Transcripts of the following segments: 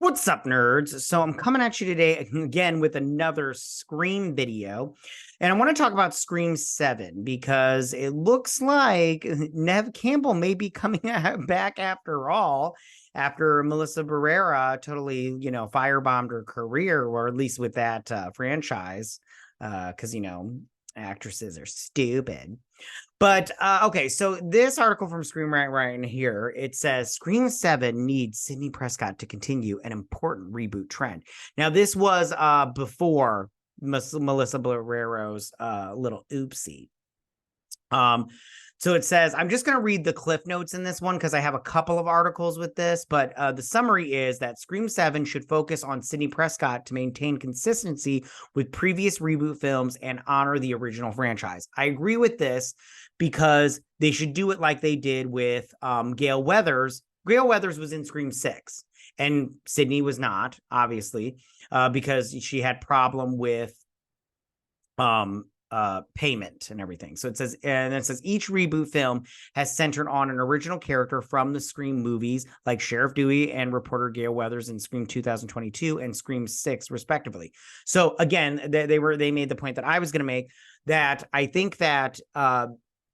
What's up, nerds? So I'm coming at you today again with another Scream video. And I want to talk about Scream 7 because it looks like Neve Campbell may be coming back after all, after Melissa Barrera totally, firebombed her career, or at least with that franchise, because, actresses are stupid. But okay, so this article from Scream right in here, it says Scream 7 needs Sidney Prescott to continue an important reboot trend. Now, this was before Melissa Barrero's little oopsie. So it says, I'm just going to read the cliff notes in this one because I have a couple of articles with this, but the summary is that Scream 7 should focus on Sidney Prescott to maintain consistency with previous reboot films and honor the original franchise. I agree with this because they should do it like they did with Gale Weathers. Gale Weathers was in Scream 6 and Sidney was not, obviously, because she had problem with payment and everything. So it says each reboot film has centered on an original character from the Scream movies, like Sheriff Dewey and reporter Gale Weathers in Scream 2022 and Scream 6 respectively. So again, they made the point that I was going to make, that I think that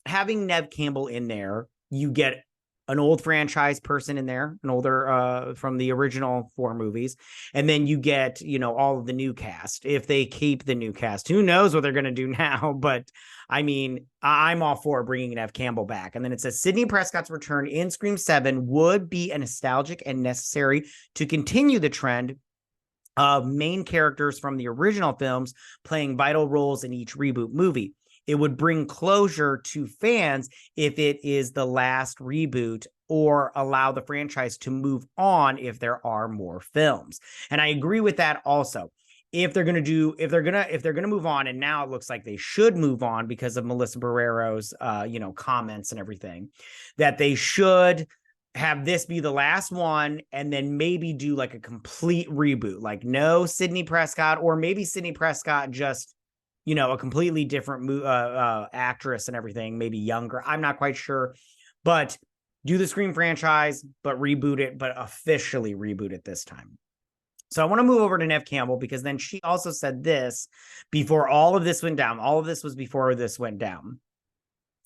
having Neve Campbell in there, you get an old franchise person in there, an older from the original 4 movies. And then you get, all of the new cast. If they keep the new cast, who knows what they're going to do now? But I mean, I'm all for bringing Neve Campbell back. And then it says Sidney Prescott's return in Scream 7 would be a nostalgic and necessary to continue the trend of main characters from the original films playing vital roles in each reboot movie. It would bring closure to fans if it is the last reboot, or allow the franchise to move on if there are more films. And I agree with that also. If they're going to move on, and now it looks like they should move on because of Melissa Barrero's comments and everything, that they should have this be the last one and then maybe do like a complete reboot, like no Sidney Prescott, or maybe Sidney Prescott just a completely different actress and everything, maybe younger. I'm not quite sure, but do the Scream franchise, but reboot it, but officially reboot it this time. So I want to move over to Neve Campbell because then she also said this before all of this went down. All of this was before this went down.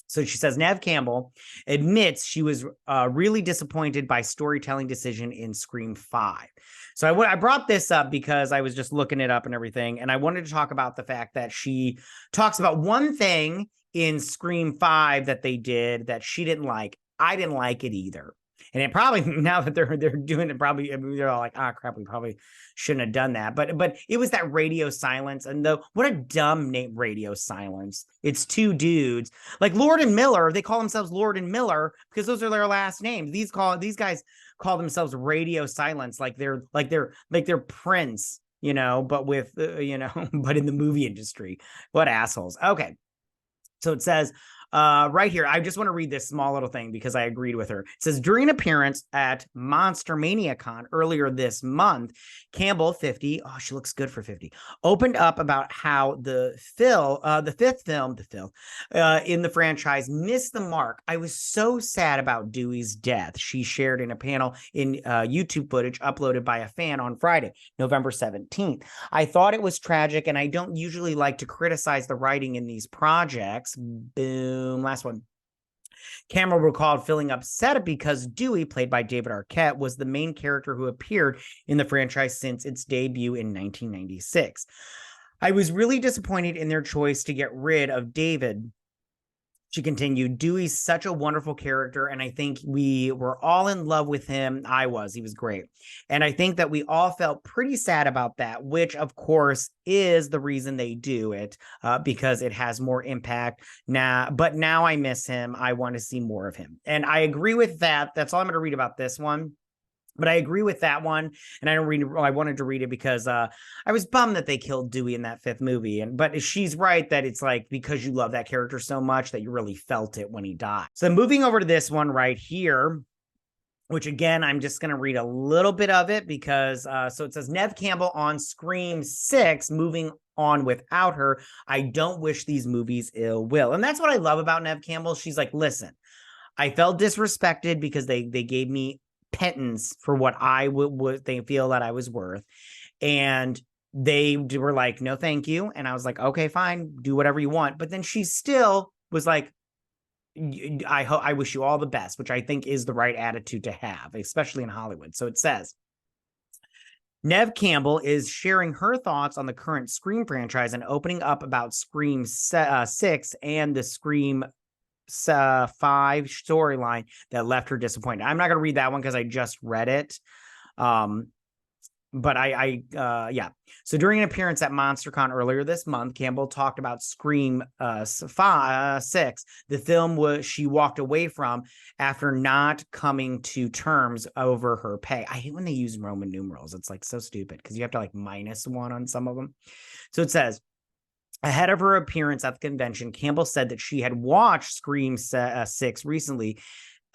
So she says, Neve Campbell admits she was really disappointed by storytelling decision in Scream 5. So I brought this up because I was just looking it up and everything, and I wanted to talk about the fact that she talks about one thing in Scream 5 that they did that she didn't like. I didn't like it either. And it probably, now that they're doing it, probably they're all like, crap, we probably shouldn't have done that. But it was that radio silence. And what a dumb name, radio silence. It's 2 dudes like Lord and Miller. They call themselves Lord and Miller because those are their last names. These guys call themselves Radio Silence, like they're Prince, but with but in the movie industry. What assholes. Okay. So it says, right here, I just want to read this small little thing because I agreed with her. It says, during an appearance at Monster Mania Con earlier this month, Campbell, 50, she looks good for 50, opened up about how the fifth film in the franchise missed the mark. I was so sad about Dewey's death, she shared in a panel in YouTube footage uploaded by a fan on Friday, November 17th. I thought it was tragic, and I don't usually like to criticize the writing in these projects. Boom. Last one. Campbell recalled feeling upset because Dewey, played by David Arquette, was the main character who appeared in the franchise since its debut in 1996. I was really disappointed in their choice to get rid of David. She continued, Dewey's such a wonderful character, and I think we were all in love with him. He was great. And I think that we all felt pretty sad about that, which of course is the reason they do it, because it has more impact now. But now I miss him. I want to see more of him. And I agree with that. That's all I'm going to read about this one. But I agree with that one, and I wanted to read it because I was bummed that they killed Dewey in that 5th movie. But she's right that it's like because you love that character so much that you really felt it when he died. So moving over to this one right here, which again, I'm just going to read a little bit of it because so it says Neve Campbell on Scream 6, moving on without her. I don't wish these movies ill will. And that's what I love about Neve Campbell. She's like, listen, I felt disrespected because they gave me pittance for what I would they feel that I was worth. And they were like, no, thank you. And I was like, okay, fine, do whatever you want. But then she still was like, I wish you all the best, which I think is the right attitude to have, especially in Hollywood. So it says, Neve Campbell is sharing her thoughts on the current Scream franchise and opening up about Scream 6 and the Scream 5 storyline that left her disappointed. I'm not going to read that one because I just read it. But yeah. So during an appearance at MonsterCon earlier this month, Campbell talked about Scream 6, the film she walked away from after not coming to terms over her pay. I hate when they use Roman numerals. It's like so stupid because you have to like -1 on some of them. So it says, ahead of her appearance at the convention, Campbell said that she had watched Scream 6 recently,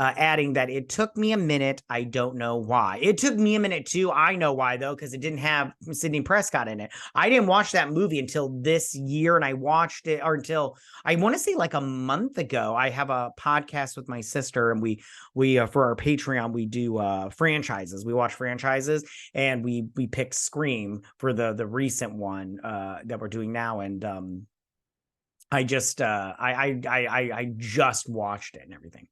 adding that it took me a minute. I don't know why. It took me a minute too. I know why though, because it didn't have Sidney Prescott in it. I didn't watch that movie until this year, and I watched it until I want to say like a month ago. I have a podcast with my sister, and we for our Patreon we do franchises. We watch franchises, and we picked Scream for the recent one that we're doing now, and I just I just watched it and everything.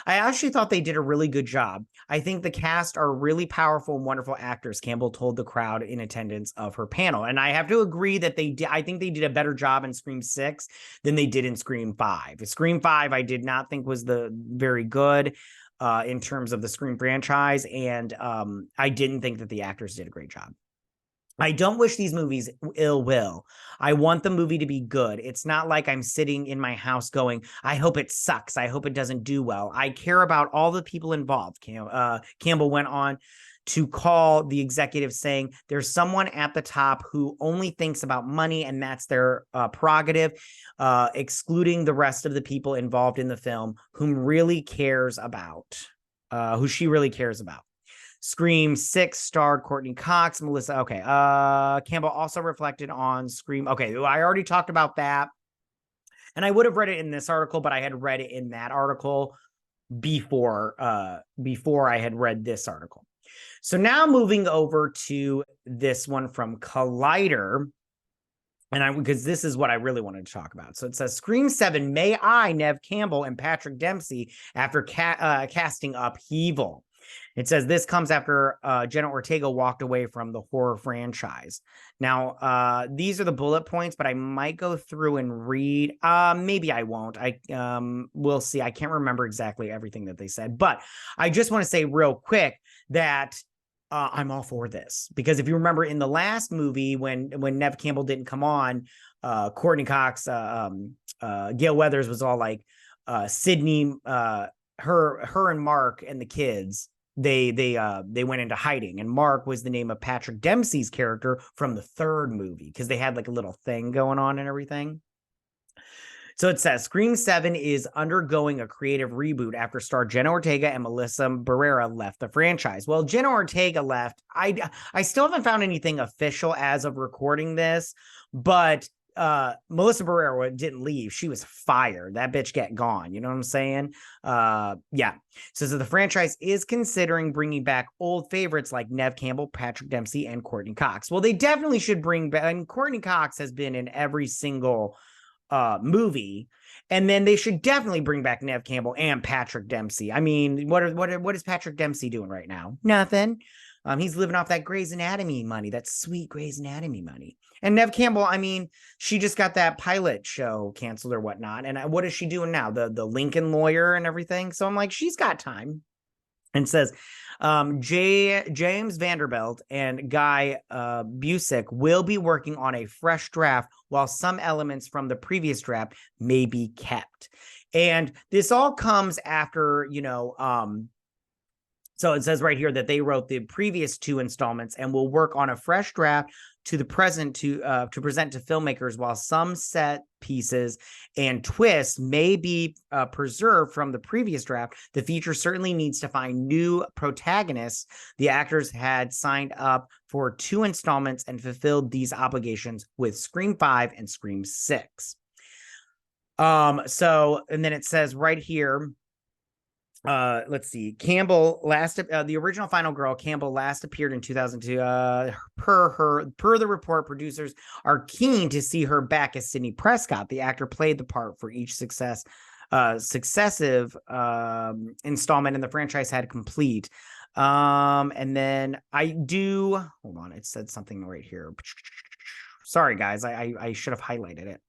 I actually thought they did a really good job. I think the cast are really powerful and wonderful actors, Campbell told the crowd in attendance of her panel. And I have to agree that they did. I think they did a better job in Scream 6 than they did in Scream 5. Scream 5, I did not think was very good in terms of the Scream franchise. And I didn't think that the actors did a great job. I don't wish these movies ill will. I want the movie to be good. It's not like I'm sitting in my house going, I hope it sucks. I hope it doesn't do well. I care about all the people involved. Campbell went on to call the executive, saying there's someone at the top who only thinks about money, and that's their prerogative, excluding the rest of the people involved in the film who she really cares about. Scream 6 starred Courtney Cox, Melissa. Okay. Campbell also reflected on Scream. Okay. I already talked about that. And I would have read it in this article, but I had read it in that article before I had read this article. So now moving over to this one from Collider. Because this is what I really wanted to talk about. So it says, Scream 7, May I, Neve Campbell and Patrick Dempsey after casting upheaval. It says this comes after Jenna Ortega walked away from the horror franchise. Now, these are the bullet points, but I might go through and read. Maybe I won't. We'll see. I can't remember exactly everything that they said, but I just want to say real quick that I'm all for this, because if you remember in the last movie when Neve Campbell didn't come on, Courtney Cox, Gail Weathers was all like, Sydney, her and Mark and the kids, they went into hiding, and Mark was the name of Patrick Dempsey's character from the third movie, because they had like a little thing going on and everything. So it says Scream 7 is undergoing a creative reboot after star Jenna Ortega and Melissa Barrera left the franchise. Well, Jenna Ortega left. I still haven't found anything official as of recording this, but Melissa Barrera didn't leave. She was fired. That bitch get gone. You know what I'm saying? Yeah. So the franchise is considering bringing back old favorites like Neve Campbell, Patrick Dempsey, and Courtney Cox. Well, they definitely should bring back, and Courtney Cox has been in every single movie, and then they should definitely bring back Neve Campbell and Patrick Dempsey. I mean, what is Patrick Dempsey doing right now? Nothing. He's living off that Grey's Anatomy money, that sweet Grey's Anatomy money. And Neve Campbell, I mean, she just got that pilot show canceled or whatnot. And what is she doing now? The Lincoln Lawyer and everything. So I'm like, she's got time. And says, James Vanderbilt and Guy Busick will be working on a fresh draft, while some elements from the previous draft may be kept. And this all comes after, so it says right here that they wrote the previous 2 installments and will work on a fresh draft to the present to present to filmmakers, while some set pieces and twists may be preserved from the previous draft. The feature certainly needs to find new protagonists. The actors had signed up for 2 installments and fulfilled these obligations with Scream 5 and Scream 6. And then it says right here, Let's see. Campbell last the original final girl Campbell last appeared in 2002. Per the report, producers are keen to see her back as Sidney Prescott. The actor played the part for each successive installment, and the franchise had complete. And then I do hold on, it said something right here. Sorry guys, I should have highlighted it.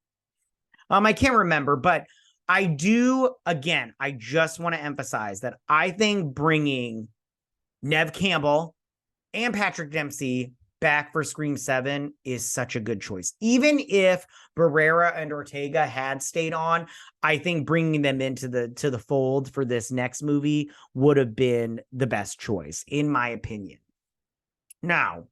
I can't remember, but I do, again, I just want to emphasize that I think bringing Neve Campbell and Patrick Dempsey back for Scream 7 is such a good choice. Even if Barrera and Ortega had stayed on, I think bringing them into the fold for this next movie would have been the best choice, in my opinion. Now,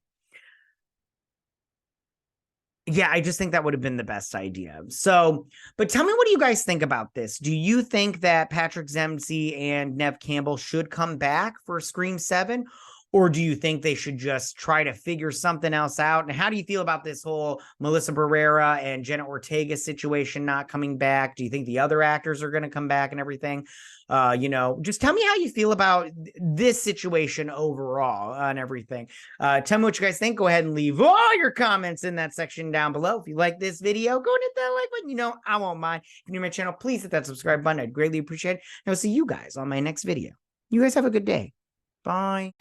yeah, I just think that would have been the best idea. So, but tell me, what do you guys think about this? Do you think that Patrick Dempsey and Neve Campbell should come back for Scream 7? Or do you think they should just try to figure something else out? And how do you feel about this whole Melissa Barrera and Jenna Ortega situation not coming back? Do you think the other actors are going to come back and everything? Just tell me how you feel about this situation overall and everything. Tell me what you guys think. Go ahead and leave all your comments in that section down below. If you like this video, go and hit that like button. I won't mind. If you're new to my channel, please hit that subscribe button. I'd greatly appreciate it. And I'll see you guys on my next video. You guys have a good day. Bye.